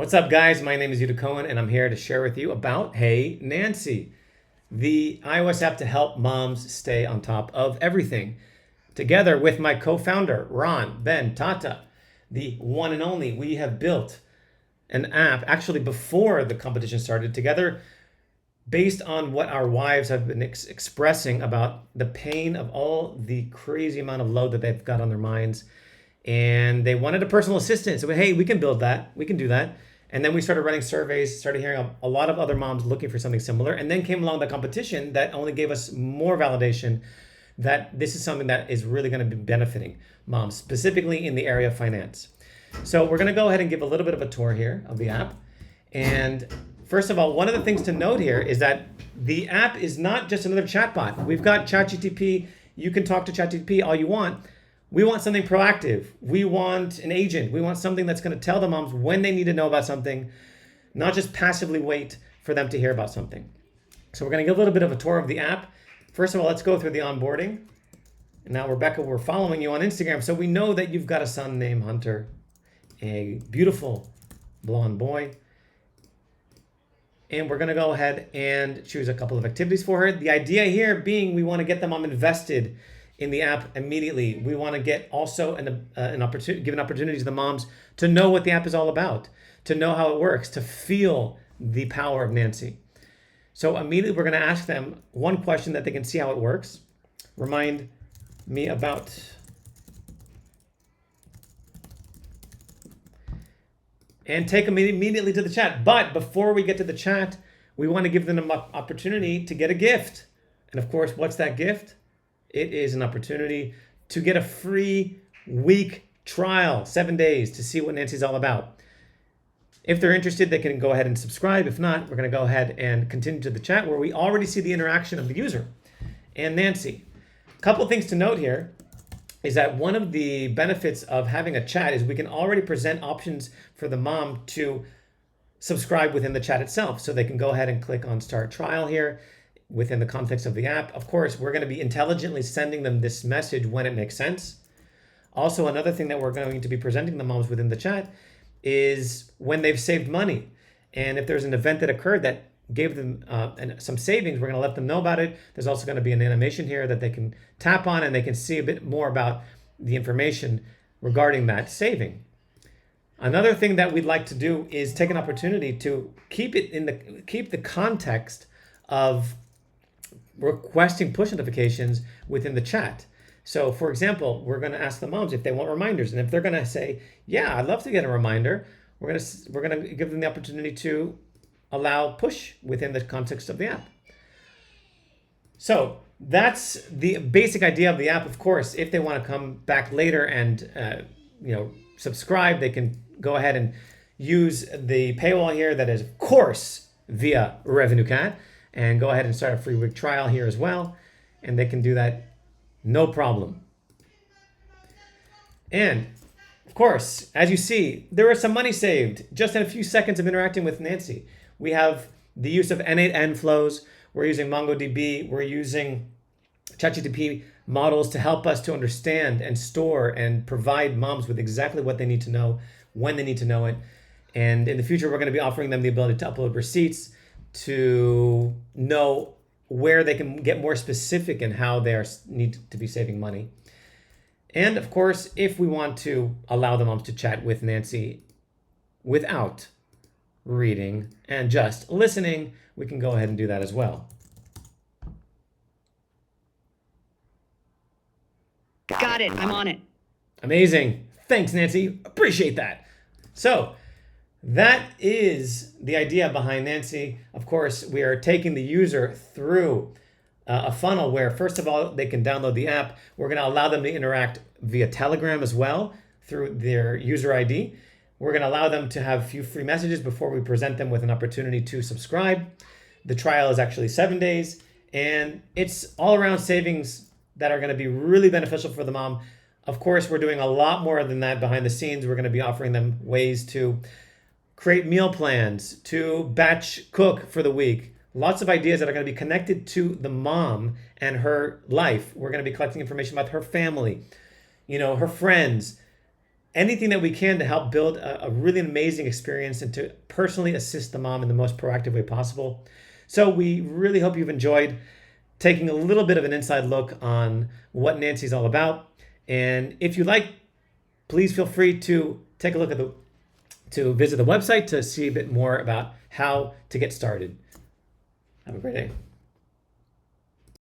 What's up, guys? My name is Yuta Cohen, and I'm here to share with you about Hey Nancy, the iOS app to help moms stay on top of everything. Together with my co-founder, Ron Ben Tata, the one and only, we have built an app actually before the competition started together based on what our wives have been expressing about the pain of all the crazy amount of load that they've got on their minds. And they wanted a personal assistant. So, hey, we can build that. We can do that. And then we started running surveys, started hearing a lot of other moms looking for something similar. And then came along the competition that only gave us more validation that this is something that is really going to be benefiting moms, specifically in the area of finance. So we're going to go ahead and give a little bit of a tour here of the app. And first of all, one of the things to note here is that the app is not just another chatbot. We've got ChatGPT. You can talk to ChatGPT all you want. We want something proactive. We want an agent. We want something that's going to tell the moms when they need to know about something, not just passively wait for them to hear about something. So we're going to give a little bit of a tour of the app. First of all, let's go through the onboarding. And now, Rebecca, we're following you on Instagram, so we know that you've got a son named Hunter, a beautiful blonde boy. And we're going to go ahead and choose a couple of activities for her. The idea here being we want to get the mom invested in the app immediately. We want to get also an opportunity, give an opportunity to the moms to know what the app is all about, to know how it works, to feel the power of Nancy. So immediately we're going to ask them one question that they can see how it works. Remind me about and take them immediately to the chat. But before we get to the chat, we want to give them an opportunity to get a gift. And of course, what's that gift? It is an opportunity to get a free week trial, 7 days, to see what Nancy's all about. If they're interested, they can go ahead and subscribe. If not, we're going to go ahead and continue to the chat where we already see the interaction of the user and Nancy. A couple of things to note here is that one of the benefits of having a chat is we can already present options for the mom to subscribe within the chat itself. So they can go ahead and click on start trial here within the context of the app. Of course, we're going to be intelligently sending them this message when it makes sense. Also, another thing that we're going to be presenting the moms within the chat is when they've saved money. And if there's an event that occurred that gave them some savings, we're going to let them know about it. There's also going to be an animation here that they can tap on and they can see a bit more about the information regarding that saving. Another thing that we'd like to do is take an opportunity to keep the context of requesting push notifications within the chat. So for example, we're going to ask the moms if they want reminders. And if they're going to say, yeah, I'd love to get a reminder, we're going to give them the opportunity to allow push within the context of the app. So that's the basic idea of the app. Of course, if they want to come back later and subscribe, they can go ahead and use the paywall here that is, of course, via RevenueCat, and go ahead and start a free week trial here as well. And they can do that no problem. And of course, as you see, there is some money saved just in a few seconds of interacting with Nancy. We have the use of N8N flows. We're using MongoDB. We're using ChatGPT models to help us to understand and store and provide moms with exactly what they need to know, when they need to know it. And in the future, we're going to be offering them the ability to upload receipts to know where they can get more specific in how they need to be saving money. And of course, if we want to allow the moms to chat with Nancy without reading and just listening, we can go ahead and do that as well. Got it. I'm on it. Amazing. Thanks, Nancy. Appreciate that. So that is the idea behind Nancy. Of course, we are taking the user through a funnel where, first of all, they can download the app. We're going to allow them to interact via Telegram as well through their user ID. We're going to allow them to have a few free messages before we present them with an opportunity to subscribe. The trial is actually 7 days, and it's all around savings that are going to be really beneficial for the mom. Of course, we're doing a lot more than that behind the scenes. We're going to be offering them ways to create meal plans, to batch cook for the week. Lots of ideas that are going to be connected to the mom and her life. We're going to be collecting information about her family, her friends, anything that we can to help build a really amazing experience and to personally assist the mom in the most proactive way possible. So we really hope you've enjoyed taking a little bit of an inside look on what Nancy's all about. And if you like, please feel free to take a look at to visit the website to see a bit more about how to get started. Have a great day.